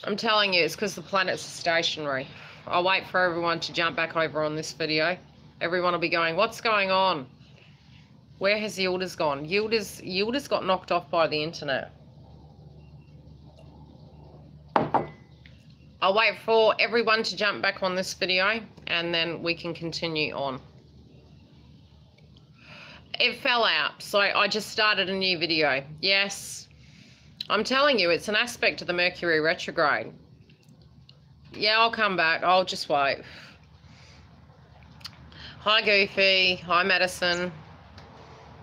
I'm telling you, it's because the planets are stationary. I'll wait for everyone to jump back over on this video. Everyone will be going, what's going on? Where has Yildiz gone? Yildiz got knocked off by the internet. I'll wait for everyone to jump back on this video and then we can continue on. It fell out, so I just started a new video. Yes, I'm telling you, it's an aspect of the Mercury retrograde. Yeah, I'll come back. I'll just wait. Hi, Goofy. Hi, Madison.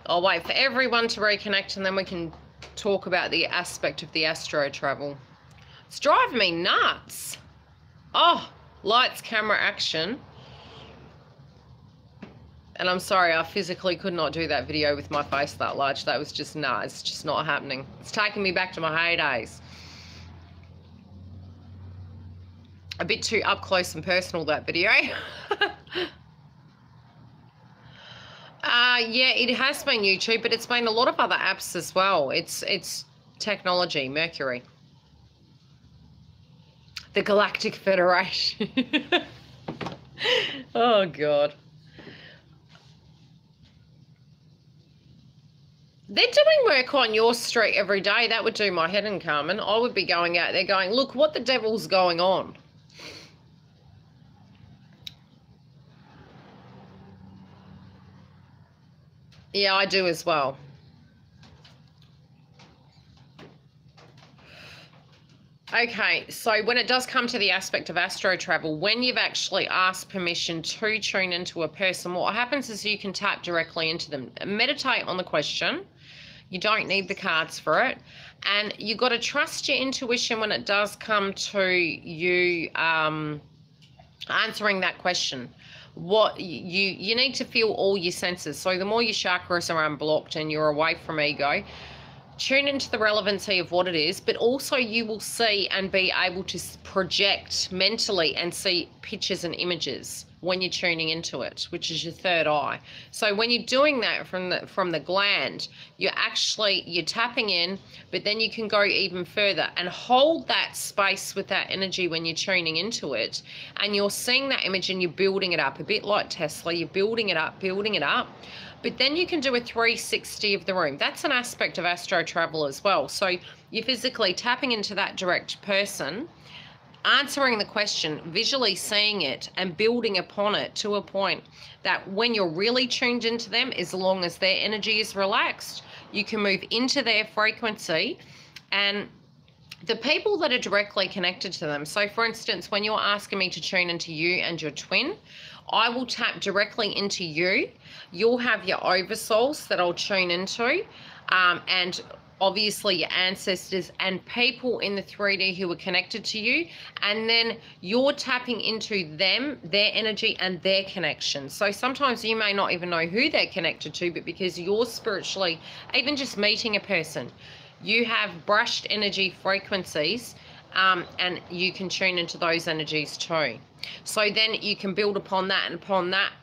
I'll wait for everyone to reconnect and then we can talk about the aspect of the astro travel. It's driving me nuts. Oh, lights, camera, action. And I'm sorry, I physically could not do that video with my face that large. That was just, nah, it's just not happening. It's taking me back to my heydays. A bit too up close and personal, that video. Yeah, it has been YouTube, but it's been a lot of other apps as well. It's technology, Mercury. The Galactic Federation. Oh, God. They're doing work on your street every day. That would do my head in, Carmen. I would be going out there going, look, what the devil's going on? Yeah, I do as well. Okay, so when it does come to the aspect of astro travel, when you've actually asked permission to tune into a person, what happens is you can tap directly into them. Meditate on the question. You don't need the cards for it. And you've got to trust your intuition when it does come to you answering that question. What you need to feel all your senses. So the more your chakras are unblocked and you're away from ego, tune into the relevancy of what it is, but also you will see and be able to project mentally and see pictures and images when you're tuning into it, which is your third eye. So when you're doing that from the gland, you're tapping in, but then you can go even further and hold that space with that energy when you're tuning into it, and you're seeing that image and you're building it up, a bit like Tesla. You're building it up, but then you can do a 360 of the room. That's an aspect of astro travel as well. So you're physically tapping into that direct person, answering the question, visually seeing it and building upon it to a point that when you're really tuned into them, as long as their energy is relaxed, you can move into their frequency and the people that are directly connected to them. So for instance, when you're asking me to tune into you and your twin, I will tap directly into you. You'll have your oversouls that I'll tune into, and obviously your ancestors and people in the 3D who are connected to you, and then you're tapping into them, their energy and their connection. So sometimes you may not even know who they're connected to, but because you're spiritually, even just meeting a person, you have brushed energy frequencies, and you can tune into those energies too. So then you can build upon that,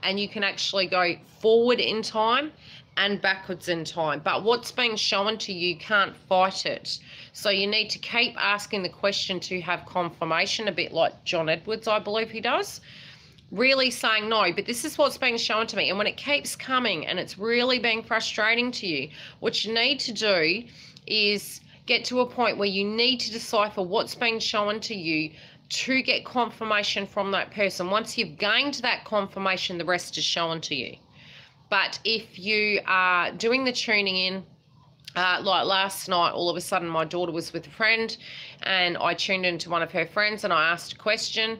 and you can actually go forward in time and backwards in time. But what's being shown to you, can't fight it. So you need to keep asking the question to have confirmation, a bit like John Edwards, I believe he does. Really saying no, but this is what's being shown to me. And when it keeps coming and it's really being frustrating to you, what you need to do is get to a point where you need to decipher what's being shown to you to get confirmation from that person. Once you've gained that confirmation, the rest is shown to you. But if you are doing the tuning in, like last night, all of a sudden my daughter was with a friend and I tuned into one of her friends and I asked a question.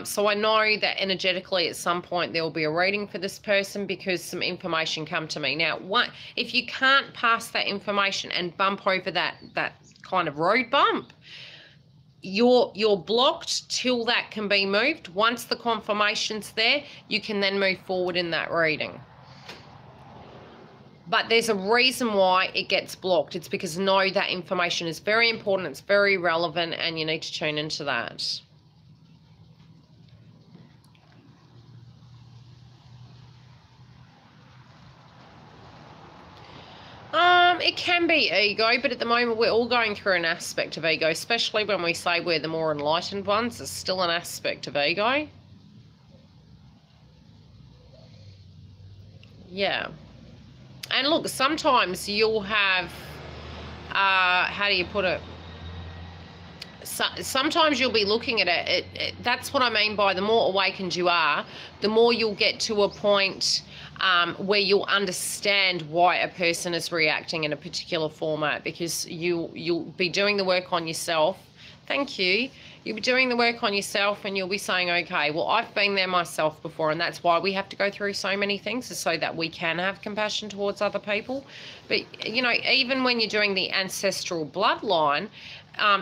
So I know that energetically at some point there will be a reading for this person because some information come to me. Now, if you can't pass that information and bump over that kind of road bump, you're blocked till that can be moved. Once the confirmation's there, you can then move forward in that reading. But there's a reason why it gets blocked. It's because no, that information is very important, it's very relevant, and you need to tune into that. It can be ego, but at the moment we're all going through an aspect of ego, especially when we say we're the more enlightened ones. There's still an aspect of ego. Yeah. And look, sometimes you'll have, how do you put it? Sometimes you'll be looking at it. That's what I mean by the more awakened you are, the more you'll get to a point where you'll understand why a person is reacting in a particular format, because you'll be doing the work on yourself. Thank you. You'll be doing the work on yourself and you'll be saying, okay, well, I've been there myself before, and that's why we have to go through so many things, is so that we can have compassion towards other people. But, you know, even when you're doing the ancestral bloodline,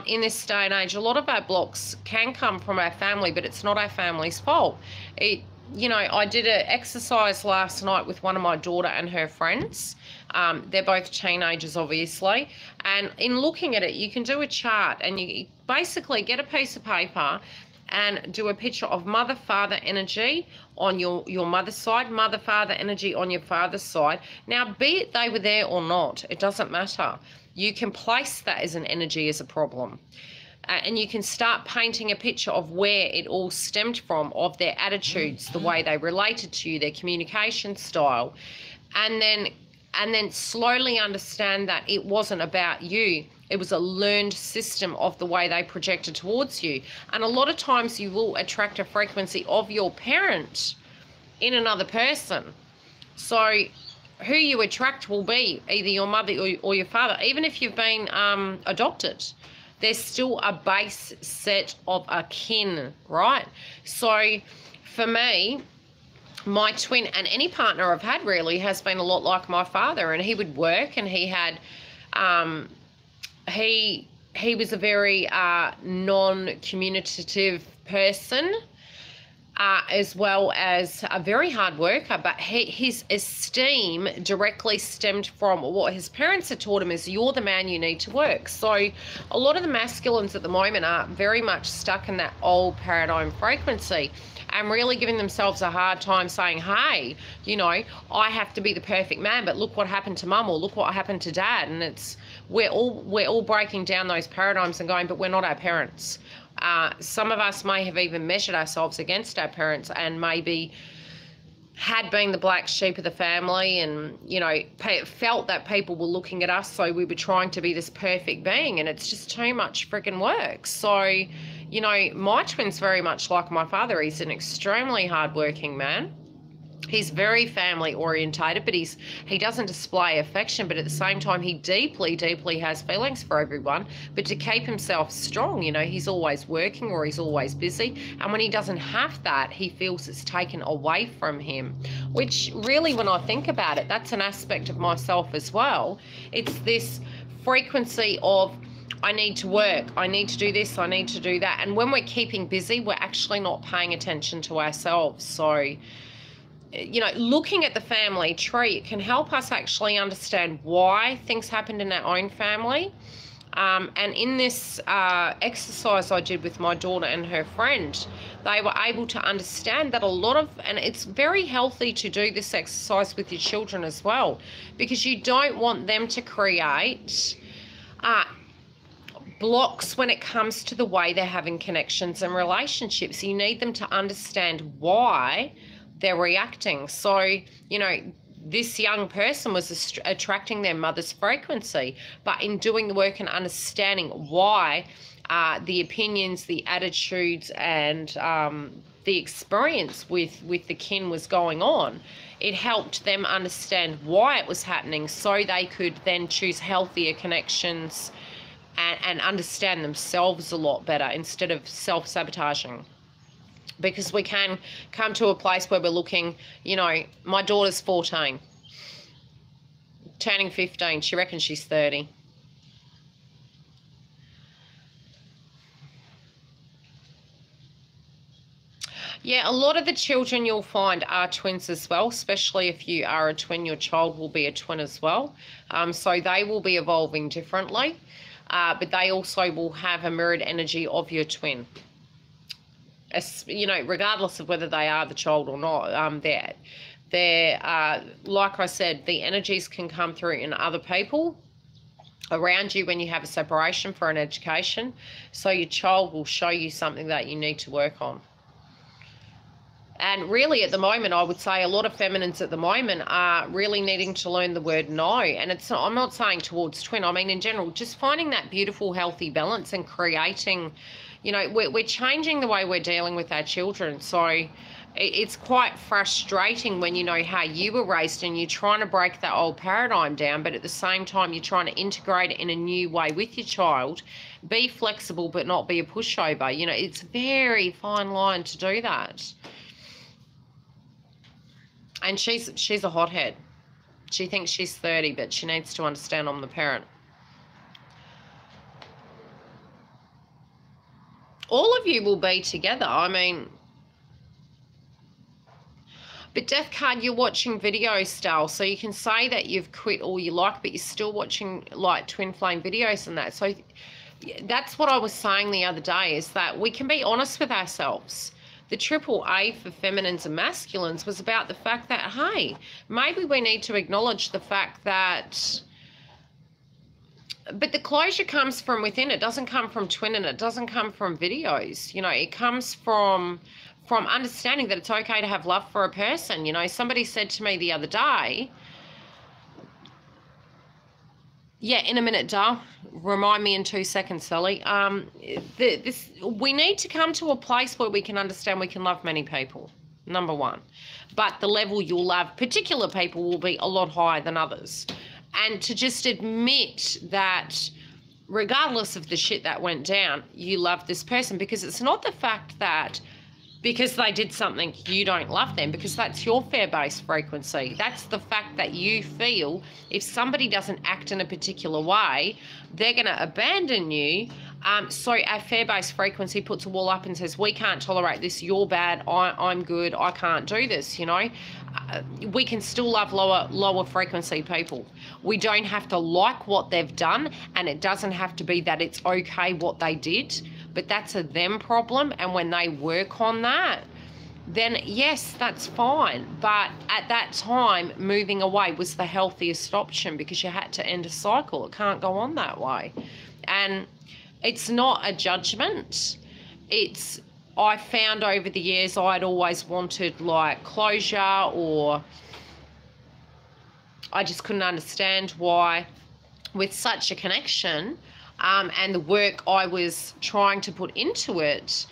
in this day and age, a lot of our blocks can come from our family, but it's not our family's fault. You know, I did an exercise last night with one of my daughter and her friends. They're both teenagers, obviously. And in looking at it, you can do a chart and you basically get a piece of paper and do a picture of mother-father energy on your mother's side, mother-father energy on your father's side. Now, be it they were there or not, it doesn't matter. You can place that as an energy as a problem. And you can start painting a picture of where it all stemmed from, of their attitudes, the way they related to you, their communication style. And then slowly understand that it wasn't about you. It was a learned system of the way they projected towards you. And a lot of times you will attract a frequency of your parent in another person. So who you attract will be either your mother or your father. Even if you've been adopted, there's still a base set of a kin, right? So for me, my twin, and any partner I've had really, has been a lot like my father. And he would work, and he had he was a very non-communicative person, as well as a very hard worker, but his esteem directly stemmed from what his parents had taught him, is you're the man, you need to work. So a lot of the masculines at the moment are very much stuck in that old paradigm frequency and really giving themselves a hard time saying, hey, you know, I have to be the perfect man, but look what happened to mum, or look what happened to dad. And it's we're all breaking down those paradigms and going, but we're not our parents. Some of us may have even measured ourselves against our parents and maybe had been the black sheep of the family, and, you know, felt that people were looking at us, so we were trying to be this perfect being, and it's just too much freaking work. So, you know, my twin's very much like my father. He's an extremely hardworking man. He's very family orientated, but he doesn't display affection, but at the same time he deeply, deeply has feelings for everyone. But to keep himself strong, you know, he's always working or he's always busy. And when he doesn't have that, he feels it's taken away from him, which really, when I think about it, that's an aspect of myself as well. It's this frequency of, I need to work, I need to do this, I need to do that. And when we're keeping busy, we're actually not paying attention to ourselves. So, you know, looking at the family tree, it can help us actually understand why things happened in our own family. And in this exercise I did with my daughter and her friend, they were able to understand that a lot of, and it's very healthy to do this exercise with your children as well, because you don't want them to create blocks when it comes to the way they're having connections and relationships. You need them to understand why they're reacting. So, you know, this young person was attracting their mother's frequency, but in doing the work and understanding why the opinions, the attitudes, and the experience with the kin was going on, it helped them understand why it was happening, so they could then choose healthier connections and understand themselves a lot better instead of self-sabotaging. Because we can come to a place where we're looking, you know, my daughter's 14, turning 15. She reckons she's 30. Yeah, a lot of the children you'll find are twins as well, especially if you are a twin, your child will be a twin as well. So they will be evolving differently, but they also will have a mirrored energy of your twin. You know, regardless of whether they are the child or not, they're like I said, the energies can come through in other people around you when you have a separation for an education. So your child will show you something that you need to work on. And really at the moment, I would say a lot of feminines at the moment are really needing to learn the word no. And it's not, I'm not saying towards twin, I mean in general, just finding that beautiful, healthy balance and creating, you know, we're changing the way we're dealing with our children. So it's quite frustrating when you know how you were raised and you're trying to break that old paradigm down, but at the same time you're trying to integrate it in a new way with your child. Be flexible but not be a pushover. You know, it's a very fine line to do that. And she's a hothead. She thinks she's 30, but she needs to understand I'm the parent. All of you will be together. I mean, but Death card, you're watching video style, so you can say that you've quit all you like, but you're still watching like twin flame videos and that. So that's what I was saying the other day, is that we can be honest with ourselves. The AAA for feminines and masculines was about the fact that, hey, maybe we need to acknowledge the fact that, but the closure comes from within. It doesn't come from twin, and it doesn't come from videos. You know, it comes from understanding that it's okay to have love for a person. You know, somebody said to me the other day, yeah, in a minute, Dale. Remind me in 2 seconds, Sally. We need to come to a place where we can understand we can love many people, number one. But the level you'll love particular people will be a lot higher than others. And to just admit that regardless of the shit that went down, you love this person, because it's not the fact that because they did something you don't love them, because that's your fair-based frequency. That's the fact that you feel if somebody doesn't act in a particular way, they're going to abandon you. So our fair-based frequency puts a wall up and says, we can't tolerate this, you're bad, I'm good, I can't do this, you know. We can still love lower frequency people. We don't have to like what they've done, and it doesn't have to be that it's okay what they did, but that's a them problem. And when they work on that, then yes, that's fine. But at that time, moving away was the healthiest option, because you had to end a cycle. It can't go on that way. And it's not a judgment. I found over the years I'd always wanted like closure, or I just couldn't understand why with such a connection and the work I was trying to put into it,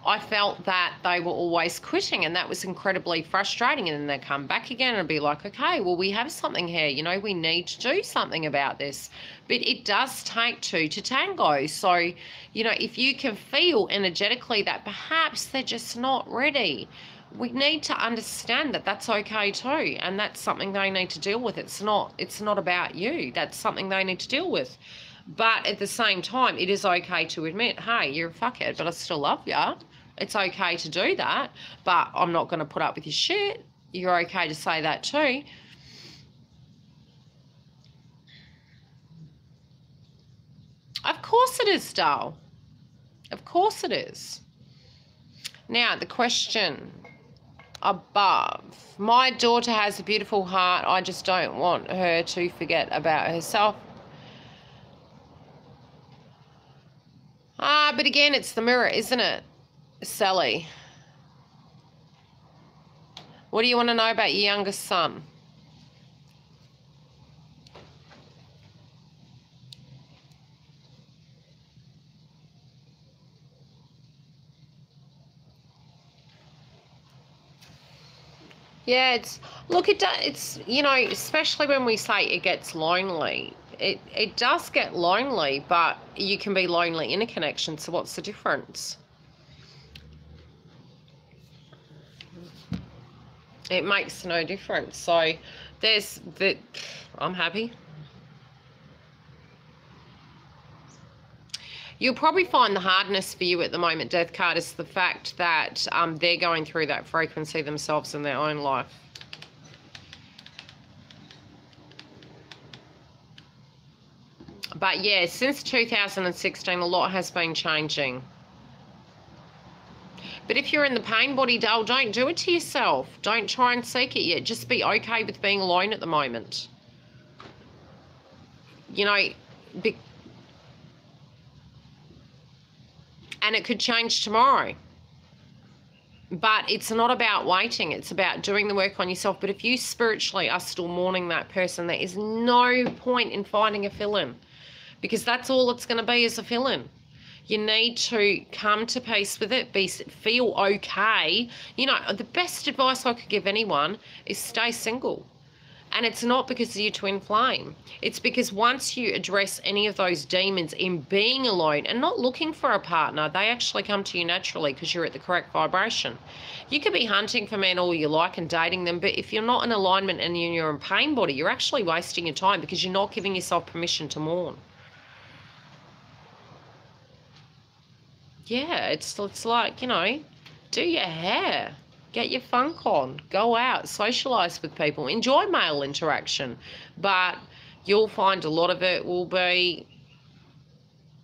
I felt that they were always quitting, and that was incredibly frustrating. And then they'd come back again and be like, okay, well, we have something here, you know, we need to do something about this. But it does take two to tango. So, you know, if you can feel energetically that perhaps they're just not ready, we need to understand that that's okay too, and that's something they need to deal with. It's not about you. That's something they need to deal with. But at the same time, it is okay to admit, hey, you're a fuckhead, but I still love you. It's okay to do that, but I'm not going to put up with your shit. You're okay to say that too. Of course it is, Dale. Of course it is. Now, the question above. My daughter has a beautiful heart. I just don't want her to forget about herself. But again, it's the mirror, isn't it, Sally? What do you want to know about your youngest son? Yeah, it's, you know, especially when we say it gets lonely. It does get lonely, but you can be lonely in a connection, so what's the difference? It makes no difference. So I'm happy. You'll probably find the hardness for you at the moment, Death card, is the fact that they're going through that frequency themselves in their own life. But yeah, since 2016, a lot has been changing. But if you're in the pain body, Dale, don't do it to yourself. Don't try and seek it yet. Just be okay with being alone at the moment. You know, And it could change tomorrow. But it's not about waiting. It's about doing the work on yourself. But if you spiritually are still mourning that person, there is no point in finding a fill-in, because that's all it's going to be, is a fill-in. You need to come to peace with it, feel okay. You know, the best advice I could give anyone is stay single. And it's not because of your twin flame. It's because once you address any of those demons in being alone and not looking for a partner, they actually come to you naturally because you're at the correct vibration. You could be hunting for men all you like and dating them, but if you're not in alignment and you're in pain body, you're actually wasting your time because you're not giving yourself permission to mourn. Yeah, it's like, you know, do your hair. Get your funk on, go out, socialise with people, enjoy male interaction. But you'll find a lot of it will be,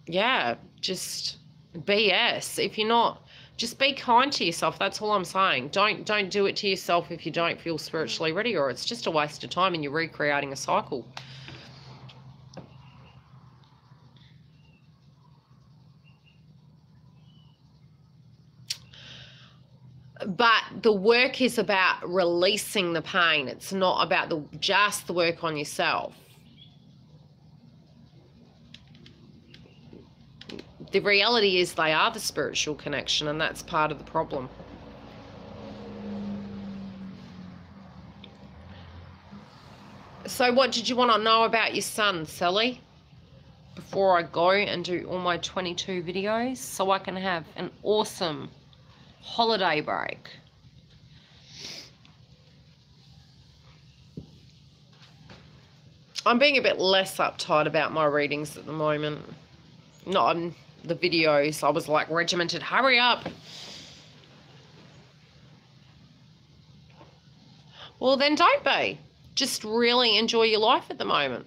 yeah, just BS. If you're not, just be kind to yourself. That's all I'm saying. Don't do it to yourself if you don't feel spiritually ready, or it's just a waste of time and you're recreating a cycle. But the work is about releasing the pain. It's not about just the work on yourself. The reality is they are the spiritual connection, and that's part of the problem. So what did you want to know about your son, Sally? Before I go and do all my 22 videos, so I can have an awesome holiday break. I'm being a bit less uptight about my readings at the moment. Not on the videos. I was like regimented, hurry up. Well, then don't be. Just really enjoy your life at the moment.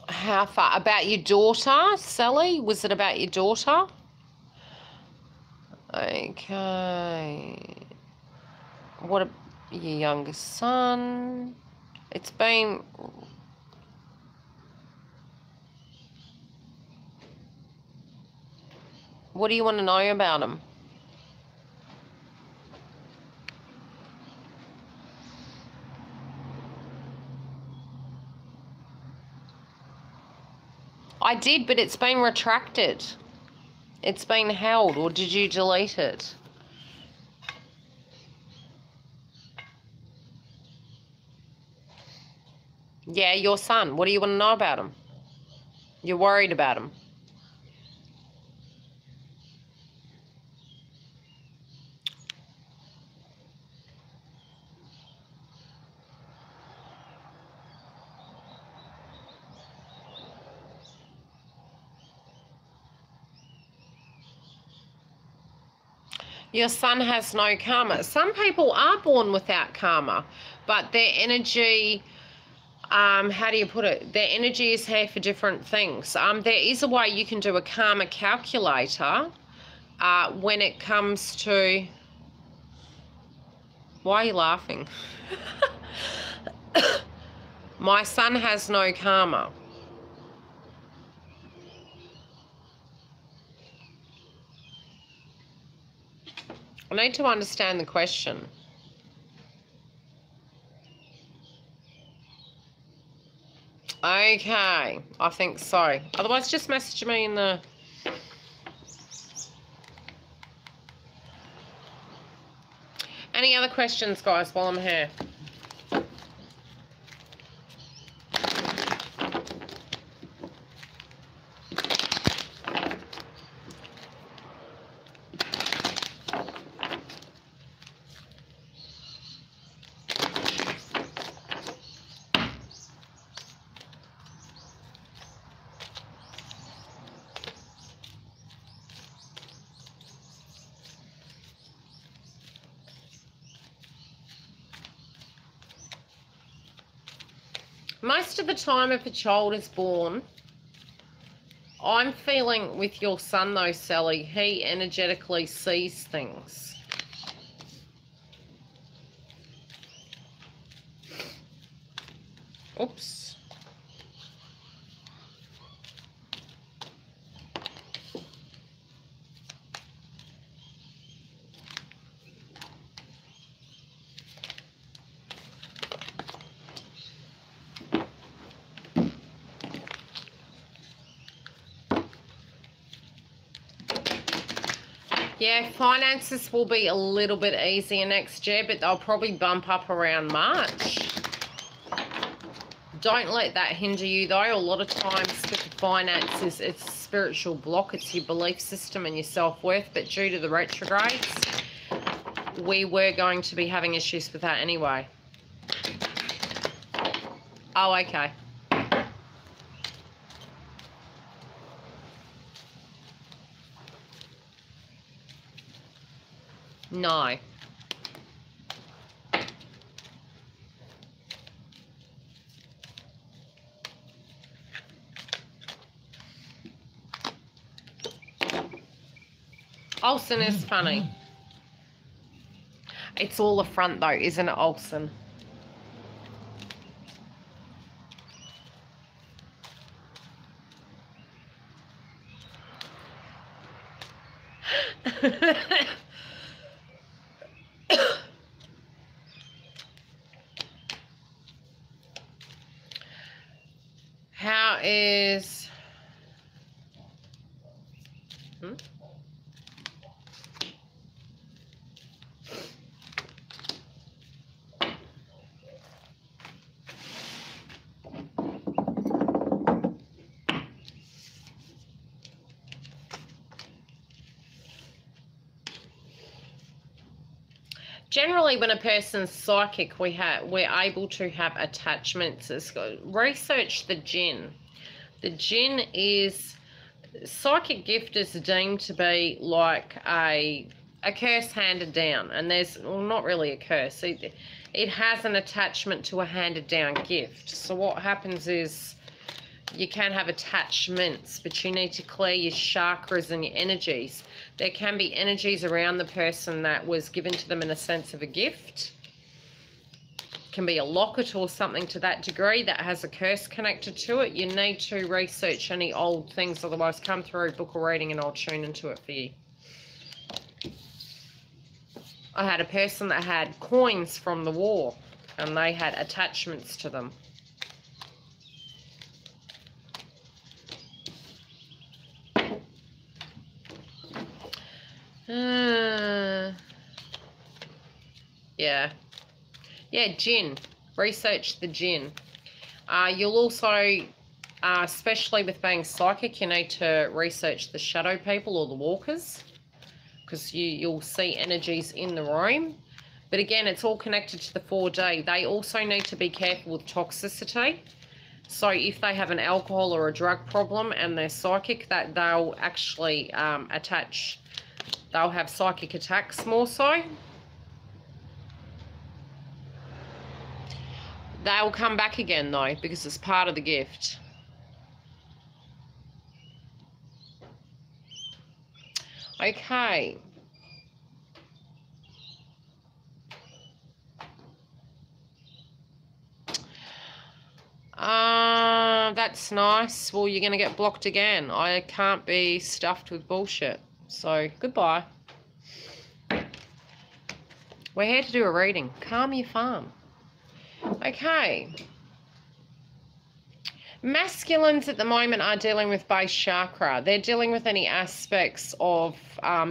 How far? About your daughter, Sally? Was it about your daughter? Okay. What your youngest son? It's been... What do you want to know about him? I did, but it's been retracted. It's been held, or did you delete it? Yeah, your son. What do you want to know about him? You're worried about him. Your son has no karma. Some people are born without karma, but their energy, how do you put it? Their energy is here for different things. There is a way you can do a karma calculator when it comes to... Why are you laughing? My son has no karma. I need to understand the question. Okay, I think so. Otherwise, just message me in the... Any other questions, guys, while I'm here? Most of the time, if a child is born I'm feeling with your son, though, Sally, he energetically sees things. Oops. Yeah, finances will be a little bit easier next year, but they'll probably bump up around March. Don't let that hinder you, though. A lot of times with the finances, it's a spiritual block. It's your belief system and your self-worth. But due to the retrogrades, we were going to be having issues with that anyway. Oh, okay. No. Olsen is funny. It's all a front, though, isn't it, Olsen? How is... Generally, when a person's psychic, we're able to have attachments. Research the jinn. The jinn is... Psychic gift is deemed to be like a curse handed down. And there's... Well, not really a curse. It has an attachment to a handed down gift. So what happens is you can have attachments, but you need to clear your chakras and your energies. There can be energies around the person that was given to them in a sense of a gift. It can be a locket or something to that degree that has a curse connected to it. You need to research any old things, otherwise come through, book a reading, and I'll tune into it for you. I had a person that had coins from the war, and they had attachments to them. Yeah, jinn. Research the jinn. You'll also, especially with being psychic, you need to research the shadow people or the walkers, because you'll see energies in the room. But again, it's all connected to the 4D. They also need to be careful with toxicity. So if they have an alcohol or a drug problem and they're psychic, that they'll actually attach... They'll have psychic attacks more so. They'll come back again, though, because it's part of the gift. Okay. That's nice. Well, you're going to get blocked again. I can't be stuffed with bullshit. So, goodbye. We're here to do a reading. Calm your farm. Okay. Masculines at the moment are dealing with base chakra. They're dealing with any aspects of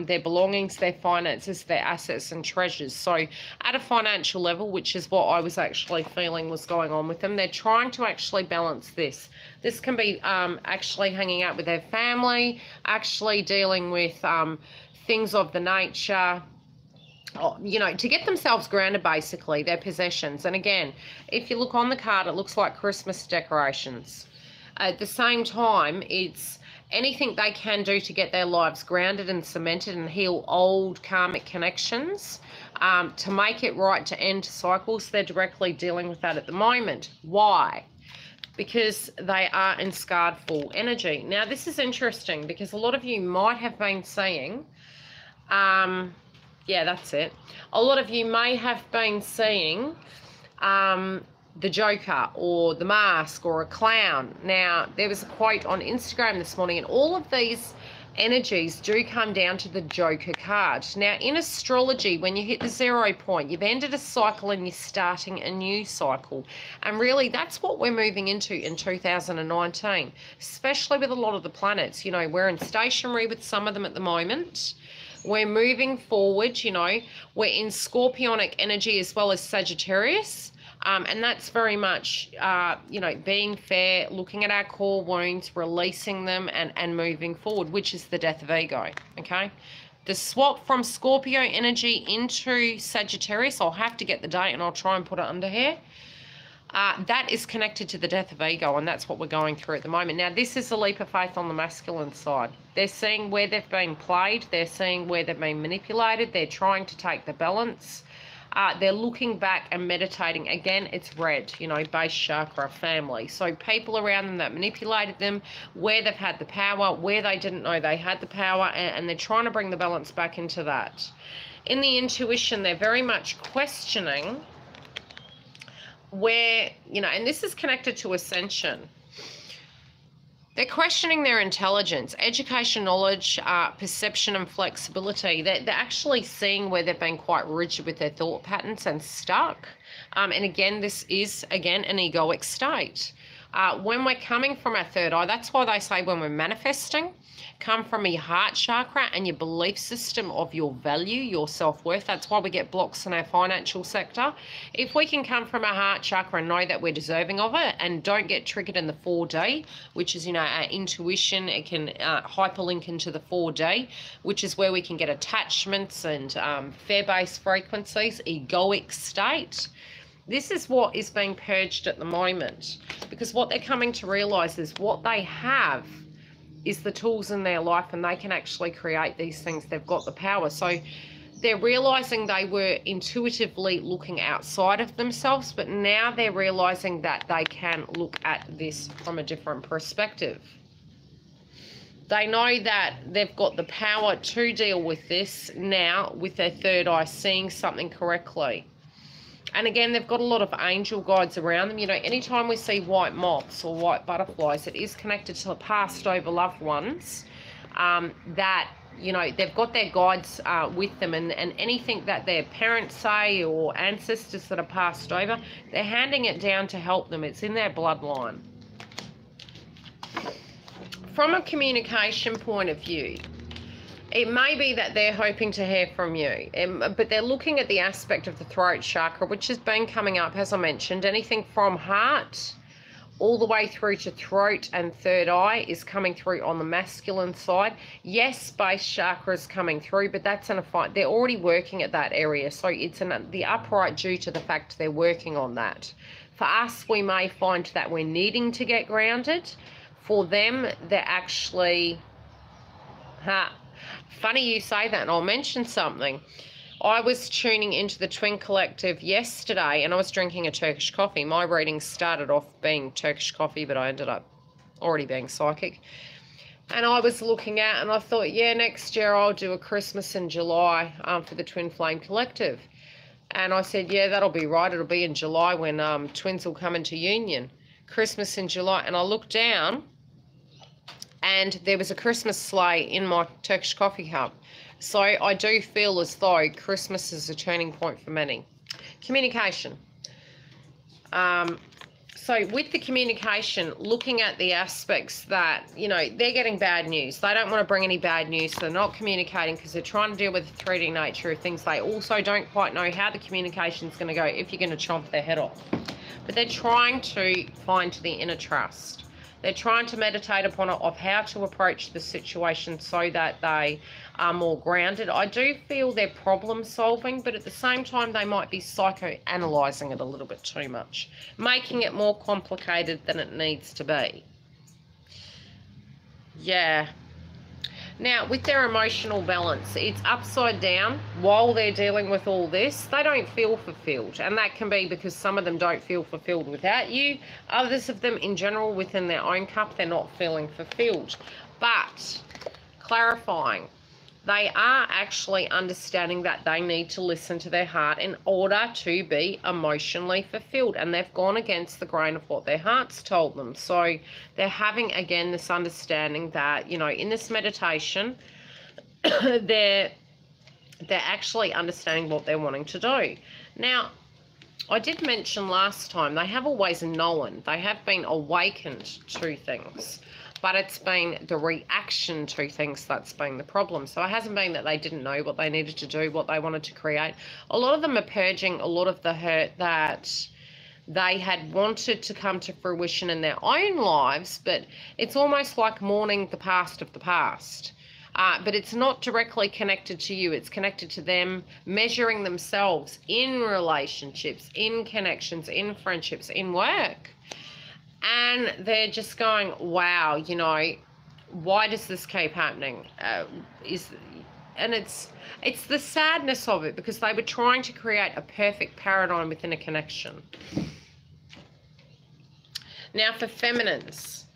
their belongings, their finances, their assets and treasures. So at a financial level, which is what I was actually feeling was going on with them, they're trying to actually balance this. This can be actually hanging out with their family, actually dealing with things of the nature, you know, to get themselves grounded, basically, their possessions. And again, if you look on the card, it looks like Christmas decorations. At the same time, it's anything they can do to get their lives grounded and cemented and heal old karmic connections, to make it right, to end cycles. They're directly dealing with that at the moment. Why? because they are in scarred full energy. Now, this is interesting because a lot of you might have been seeing, yeah, that's it. A lot of you may have been seeing the Joker or the mask or a clown. Now, there was a quote on Instagram this morning, and all of these energies do come down to the Joker card. Now, in astrology, when you hit the 0 point, you've ended a cycle and you're starting a new cycle. And really, that's what we're moving into in 2019, especially with a lot of the planets. You know, we're in stationary with some of them at the moment. We're moving forward, you know, we're in Scorpionic energy as well as Sagittarius. And that's very much, you know, being fair, looking at our core wounds, releasing them and moving forward, which is the death of ego, okay? The swap from Scorpio energy into Sagittarius, I'll have to get the date and I'll try and put it under here. That is connected to the death of ego, and that's what we're going through at the moment. Now, this is a leap of faith on the masculine side. They're seeing where they've been played. They're seeing where they've been manipulated. They're trying to take the balance. They're looking back and meditating. Again, it's red, you know, base chakra, family. So people around them that manipulated them, where they've had the power, where they didn't know they had the power, and they're trying to bring the balance back into that. In the intuition, they're very much questioning where, you know, and this is connected to ascension. They're questioning their intelligence, education, knowledge, perception and flexibility. They're actually seeing where they've been quite rigid with their thought patterns and stuck. And again, this is, again, an egoic state. When we're coming from our third eye, that's why they say when we're manifesting, come from your heart chakra and your belief system of your value, your self-worth. That's why we get blocks in our financial sector. If we can come from our heart chakra and know that we're deserving of it and don't get triggered in the 4D, which is, you know, our intuition, it can hyperlink into the 4D, which is where we can get attachments and fear-based frequencies, egoic state. This is what is being purged at the moment, because what they're coming to realize is what they have is the tools in their life, and they can actually create these things. They've got the power. So they're realizing they were intuitively looking outside of themselves, but now they're realizing that they can look at this from a different perspective. They know that they've got the power to deal with this now with their third eye, seeing something correctly. And again, they've got a lot of angel guides around them. You know, anytime we see white moths or white butterflies, it is connected to the passed over loved ones that, you know, they've got their guides with them. And anything that their parents say or ancestors that are passed over, they're handing it down to help them. It's in their bloodline. From a communication point of view, it may be that they're hoping to hear from you, but they're looking at the aspect of the throat chakra, which has been coming up, as I mentioned. Anything from heart all the way through to throat and third eye is coming through on the masculine side. Yes, base chakra is coming through, but that's in a fight. They're already working at that area, so it's in the upright due to the fact they're working on that. For us, we may find that we're needing to get grounded. For them, they're actually... Funny you say that, and I'll mention something. I was tuning into the Twin Collective yesterday, and I was drinking a Turkish coffee. My reading started off being Turkish coffee, but I ended up already being psychic. And I was looking at, and I thought, yeah, next year I'll do a Christmas in July for the Twin Flame Collective. And I said, yeah, that'll be right. It'll be in July when twins will come into union. Christmas in July. And I looked down, and there was a Christmas sleigh in my Turkish coffee cup. So I do feel as though Christmas is a turning point for many. Communication. So with the communication, looking at the aspects that, you know, they're getting bad news. They don't want to bring any bad news. So they're not communicating because they're trying to deal with the 3D nature of things. They also don't quite know how the communication is going to go if you're going to chomp their head off. But they're trying to find the inner trust. They're trying to meditate upon it of how to approach the situation so that they are more grounded. I do feel they're problem solving, but at the same time, they might be psychoanalyzing it a little bit too much, making it more complicated than it needs to be. Yeah. Now, with their emotional balance, it's upside down while they're dealing with all this. They don't feel fulfilled, and that can be because some of them don't feel fulfilled without you. Others of them, in general, within their own cup, they're not feeling fulfilled. But, clarifying, they are actually understanding that they need to listen to their heart in order to be emotionally fulfilled. And they've gone against the grain of what their heart's told them. So they're having, again, this understanding that, you know, in this meditation, they're actually understanding what they're wanting to do. Now, I did mention last time, they have always known. They have been awakened to things. But it's been the reaction to things that's been the problem. So it hasn't been that they didn't know what they needed to do, what they wanted to create. A lot of them are purging a lot of the hurt that they had wanted to come to fruition in their own lives, but it's almost like mourning the past of the past. But it's not directly connected to you. It's connected to them measuring themselves in relationships, in connections, in friendships, in work. And they're just going, wow, you know, why does this keep happening? And it's the sadness of it, because they were trying to create a perfect paradigm within a connection. Now for feminines,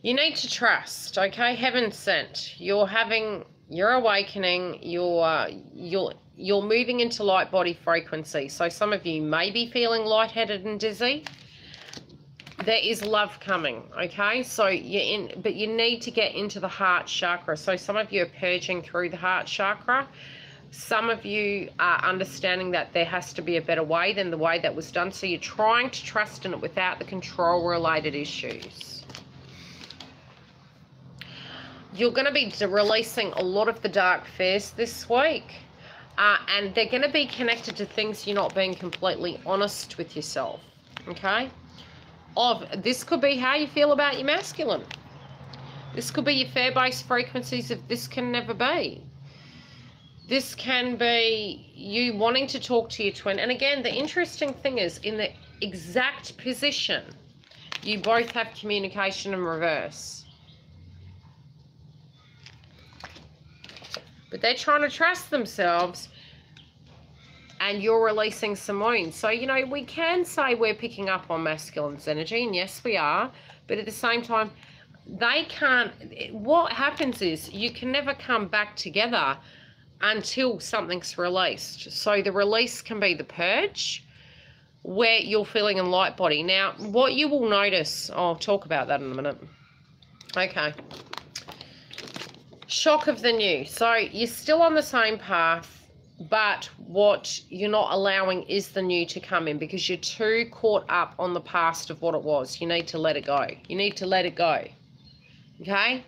you need to trust, okay? Heaven sent. You're awakening, you're moving into light body frequency. So some of you may be feeling lightheaded and dizzy. There is love coming, okay? So but you need to get into the heart chakra. So some of you are purging through the heart chakra. Some of you are understanding that there has to be a better way than the way that was done. So you're trying to trust in it without the control-related issues. You're going to be releasing a lot of the dark fears this week. And they're going to be connected to things you're not being completely honest with yourself, okay? This could be how you feel about your masculine. This could be your fear-based frequencies of this can never be. This can be you wanting to talk to your twin. And again, the interesting thing is, in the exact position, you both have communication in reverse. But they're trying to trust themselves, and you're releasing some wounds. So, you know, we can say we're picking up on masculine's energy, and yes, we are. But at the same time, they can't. What happens is you can never come back together until something's released. So the release can be the purge, where you're feeling in light body. Now, what you will notice, I'll talk about that in a minute. Okay. Shock of the new. So you're still on the same path, but what you're not allowing is the new to come in, because you're too caught up on the past of what it was. You need to let it go. You need to let it go. Okay?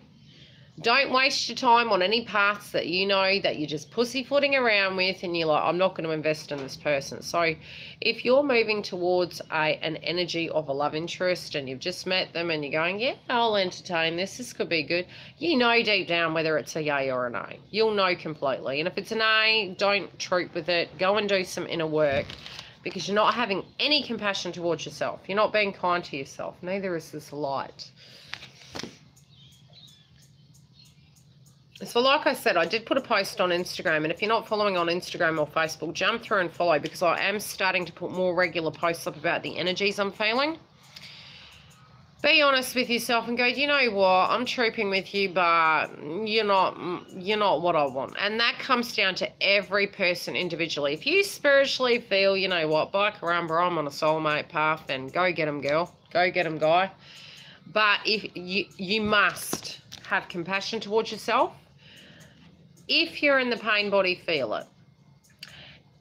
Don't waste your time on any paths that you know that you're just pussyfooting around with and you're like, I'm not going to invest in this person. So if you're moving towards an energy of a love interest and you've just met them and you're going, yeah, I'll entertain this. This could be good. You know deep down whether it's a yay or a nay. You'll know completely. And if it's a nay, don't troop with it. Go and do some inner work, because you're not having any compassion towards yourself. You're not being kind to yourself. Neither is this light. So like I said, I did put a post on Instagram, and if you're not following on Instagram or Facebook, jump through and follow, because I am starting to put more regular posts up about the energies I'm feeling. Be honest with yourself and go, you know what, I'm trooping with you, but you're not what I want. And that comes down to every person individually. If you spiritually feel, you know what, by caramba, I'm on a soulmate path, then go get him, girl. Go get him, guy. But if you must have compassion towards yourself. If you're in the pain body, feel it.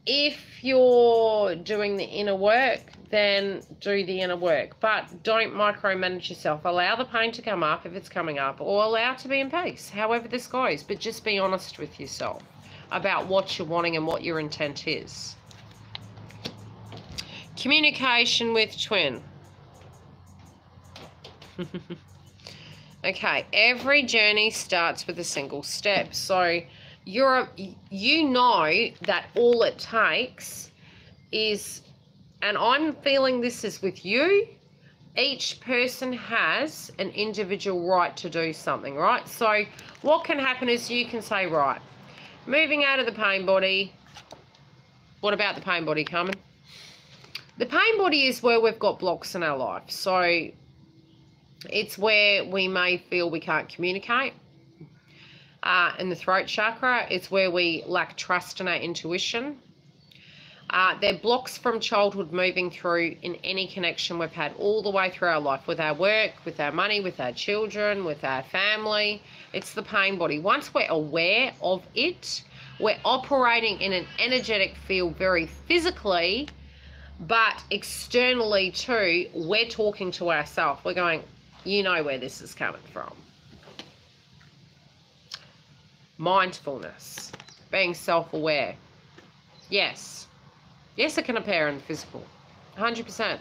If you're doing the inner work, then do the inner work. But don't micromanage yourself. Allow the pain to come up if it's coming up, or allow it to be in peace, however this goes. But just be honest with yourself about what you're wanting and what your intent is. Communication with twin. Okay, every journey starts with a single step. So you know that all it takes is, and I'm feeling this is with you, each person has an individual right to do something, right? So what can happen is you can say, right, moving out of the pain body. What about the pain body, Carmen? The pain body is where we've got blocks in our life. So it's where we may feel we can't communicate. In the throat chakra, it's where we lack trust in our intuition. They're blocks from childhood moving through in any connection we've had all the way through our life, with our work, with our money, with our children, with our family. It's the pain body. Once we're aware of it, we're operating in an energetic field very physically, but externally too, we're talking to ourselves. We're going, you know where this is coming from. Mindfulness, being self-aware. Yes. Yes, it can appear in the physical. 100%.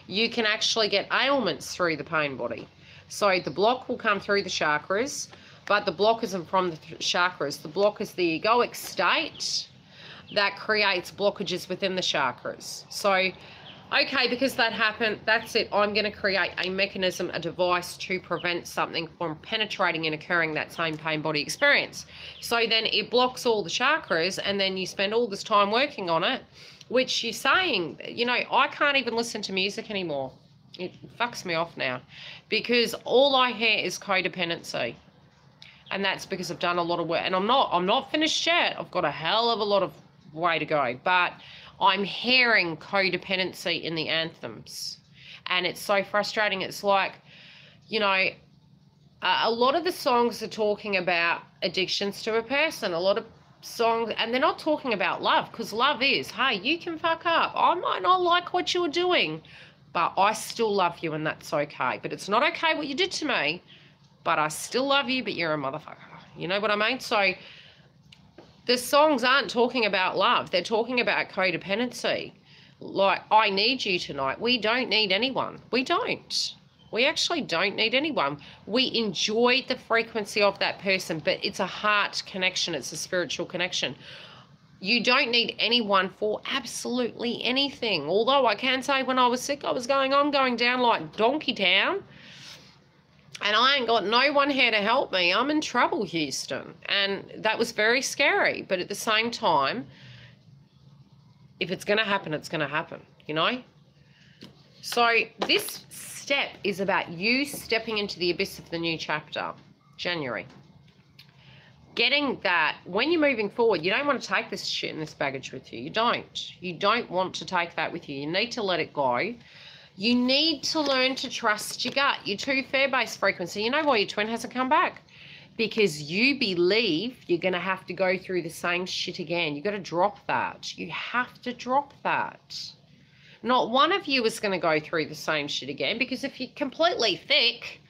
You can actually get ailments through the pain body. So the block will come through the chakras, but the block isn't from the chakras. The block is the egoic state that creates blockages within the chakras. So, okay, because that happened, that's it. I'm going to create a mechanism, a device to prevent something from penetrating and occurring that same pain body experience. So then it blocks all the chakras, and then you spend all this time working on it, which you're saying, you know, I can't even listen to music anymore. It fucks me off now because all I hear is codependency. And that's because I've done a lot of work, and I'm not finished yet. I've got a hell of a lot of way to go, but I'm hearing codependency in the anthems, and it's so frustrating. It's like, you know, a lot of the songs are talking about addictions to a person, a lot of songs, and they're not talking about love, because love is, hey, you can fuck up, I might not like what you're doing, but I still love you, and that's okay. But it's not okay what you did to me, but I still love you, but you're a motherfucker. You know what I mean? So the songs aren't talking about love. They're talking about codependency. Like, I need you tonight. We don't need anyone. We don't. We actually don't need anyone. We enjoy the frequency of that person, but it's a heart connection. It's a spiritual connection. You don't need anyone for absolutely anything. Although I can say when I was sick, I was going down like Donkey Town. And I ain't got no one here to help me. I'm in trouble, Houston. And that was very scary. But at the same time, if it's going to happen, it's going to happen, you know? So this step is about you stepping into the abyss of the new chapter, January. Getting that, when you're moving forward, you don't want to take this shit and this baggage with you. You don't. You don't want to take that with you. You need to let it go. You need to learn to trust your gut, your true fear-based frequency. You know why your twin hasn't come back? Because you believe you're going to have to go through the same shit again. You've got to drop that. You have to drop that. Not one of you is going to go through the same shit again, because if you're completely thick,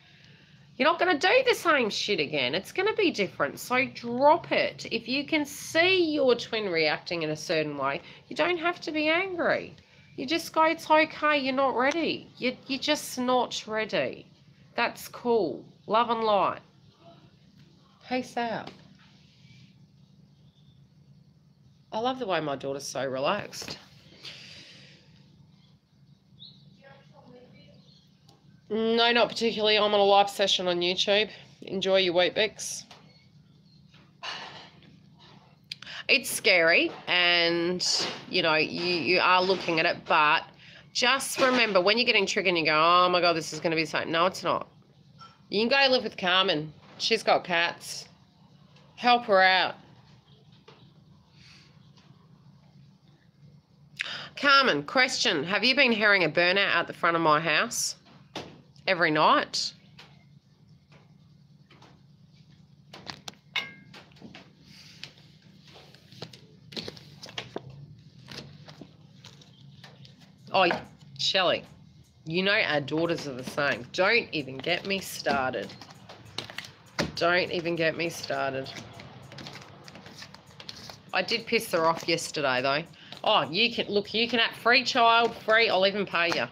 you're not going to do the same shit again. It's going to be different. So drop it. If you can see your twin reacting in a certain way, you don't have to be angry. You just go, it's okay, you're not ready. You're just not ready. That's cool. Love and light. Peace out. I love the way my daughter's so relaxed. No, not particularly. I'm on a live session on YouTube. Enjoy your Weet-Bix. It's scary, and, you know, you are looking at it, but just remember, when you're getting triggered and you go, oh my God, this is going to be something. No, it's not. You can go live with Carmen. She's got cats. Help her out. Carmen, question. Have you been hearing a burnout at the front of my house every night? Oh, Shelley, you know our daughters are the same. Don't even get me started. Don't even get me started. I did piss her off yesterday, though. Oh, you can, look, you can have free child, free, I'll even pay you.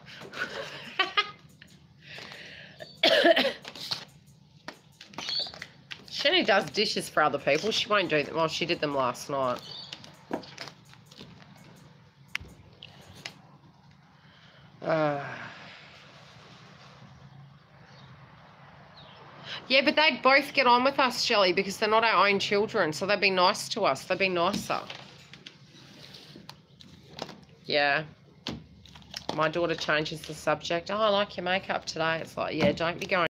She only does dishes for other people. She won't do them. Well, she did them last night. Yeah, but they'd both get on with us, Shelley, because they're not our own children, so they'd be nice to us. They'd be nicer. Yeah. My daughter changes the subject. Oh, I like your makeup today. It's like, yeah, don't be going